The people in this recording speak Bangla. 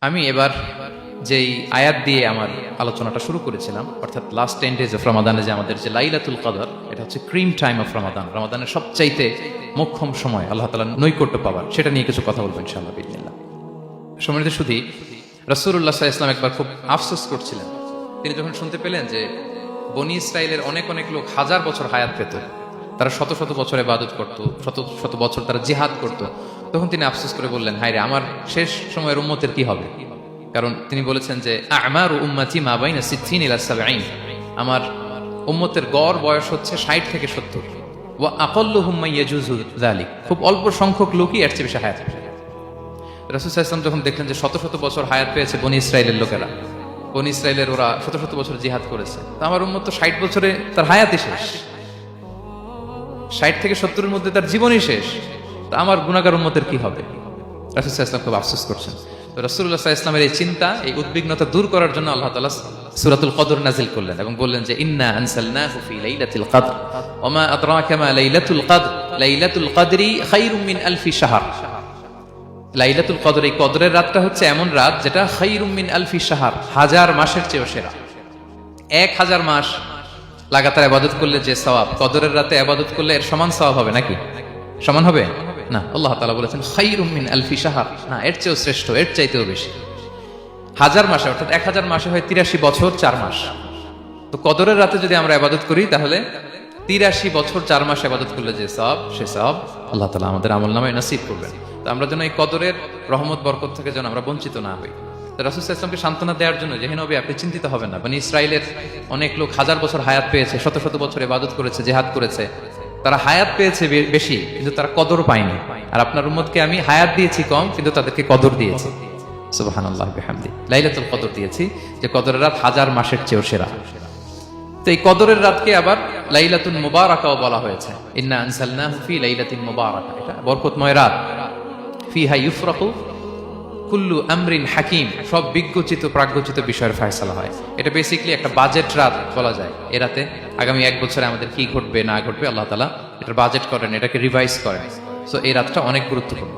আমি এবার যেই আয়াত দিয়ে আমার আলোচনাটা শুরু করেছিলাম, অর্থাৎ লাস্ট 10 days অফ রমাদানে যে আমাদের যে লাইলাতুল কদর, এটা হচ্ছে ক্রিম টাইম অফ রমাদান, রমাদানের সবচাইতে মোক্ষম সময় আল্লাহ তাআলার নৈকট্য পাওয়ার, সেটা নিয়ে কিছু কথা বলবো ইনশাআল্লাহ বিসমিল্লাহ। সম্মানিত সুধী, রাসূলুল্লাহ সাল্লাল্লাহু আলাইহি ওয়াসাল্লাম একবার খুব আফসোস করছিলেন। তিনি যখন শুনতে পেলেন যে বনী ইসরাইলের অনেক অনেক লোক হাজার বছর হায়াত পেত, তারা শত শত বছর ইবাদত করত, শত শত বছর তারা জিহাদ করত, তখন তিনি আফসোস করে বললেন, হায় রে, আমার শেষ সময়ের উম্মতের কি হবে? কারণ তিনি বলেছেন যে আমারু উম্মতি মা বাইনা 60 ইলা 70, আমার উম্মতের গড় বয়স হচ্ছে 60 থেকে 70, ওয়া আকাল্লুহুম মা ইয়াজুজু যালিক, খুব অল্প সংখ্যক লোকই এর চেয়ে বেশি হায়াত পাবে। রাসূল সাল্লাল্লাহু আলাইহি ওয়াসাল্লাম যখন দেখলেন যে শত শত বছর হায়াত পেয়েছে বনী ইসরাইলের লোকেরা, বনী ইসরাইলের ওরা শত শত বছর জিহাদ করেছে, তো আমার উম্মত তো 60 বছরে তার হায়াতই শেষ, 60 থেকে 70 এর মধ্যে তার জীবনই শেষ, তা আমার গুনাহগার উম্মতের কি হবে? রাসূল সাল্লাল্লাহু আলাইহি ওয়াসাল্লাম খুব আফসোস করছেন। তো রাসূলুল্লাহ সাল্লাল্লাহু আলাইহি ওয়াসাল্লামের এই চিন্তা, এই উদ্বিগ্নতা দূর করার জন্য আল্লাহ তাআলা সূরাতুল কদর নাযিল করলেন এবং বললেন যে ইন্না আনসালনাহু ফি লাইলাতিল কদর ওয়া মা আদরাকা মা লাইলাতুল কদর লাইলাতুল কদরি খায়রুম মিন আলফি শাহর। লাইলাতুল কদর, এই কদরের রাতটা হচ্ছে এমন রাত যেটা খায়রুম মিন আলফি শাহর, হাজার মাসের চেয়েও সেরা। 1000 মাস লাগাতার ইবাদত করলে যে সওয়াব, কদরের রাতে ইবাদত করলে এর সমান সওয়াব হবে নাকি? সমান হবে না। আল্লাহ তাআলা বলেছেন খায়রুম মিন আলফি শাহর, না, এর চেয়েও শ্রেষ্ঠ, এর চাইতেও বেশি। 1000 মাসে, অর্থাৎ 1000 মাসে হয় 83 বছর 4 মাস। তো কদরের রাতে যদি আমরা ইবাদত করি তাহলে 83 বছর 4 মাস ইবাদত করলে যে সওয়াব, সে সওয়াব আল্লাহ তাআলা আমাদের আমলনামায় নসিব করবেন। তো আমরা যেন এই কদরের রহমত বরকত থেকে যেন আমরা বঞ্চিত না হই। রাসূল সাল্লাল্লাহু আলাইহি ওয়াসাল্লামকে সান্ত্বনা দেওয়ার জন্য, যে হে নবী, আপনি চিন্তিত হবেন না, বনী ইসরাইলের অনেক লোক হাজার বছর হায়াত পেয়েছে, শত শত বছর ইবাদত করেছে, জিহাদ করেছে, তারা হায়াত পেয়েছে বেশি কিন্তু তারা কদর পায়নি। আর আপনার উম্মতকে আমি হায়াত দিয়েছি কম, কিন্তু তাদেরকে কদর দিয়েছি। সুবহানাল্লাহ বিহামদি, লাইলাতুল কদর দিয়েছি, যে কদরের রাত হাজার মাসের চেয়েও সেরা। তো এই কদরের রাতকে আবার লাইলাতুল মুবারাকাও বলা হয়েছে। ইন্না আনসালনাহু ফি লাইলাতিন মুবারাকা, এটা বরকতময় রাত। ফিহা ইউফরাকু কুল্লু আমরিন হাকিম, সব বিজ্ঞচিত প্রাজ্ঞচিত বিষয়ের ফয়সালা হয়। এটা বেসিক্যালি একটা বাজেট রাত বলা যায়। এ রাতে আগামী 1 বছরে আমাদের কি ঘটবে না ঘটবে আল্লাহ তাআলা এটার বাজেট করেন, এটাকে রিভাইজ করেন। সো এই রাতটা অনেক গুরুত্বপূর্ণ।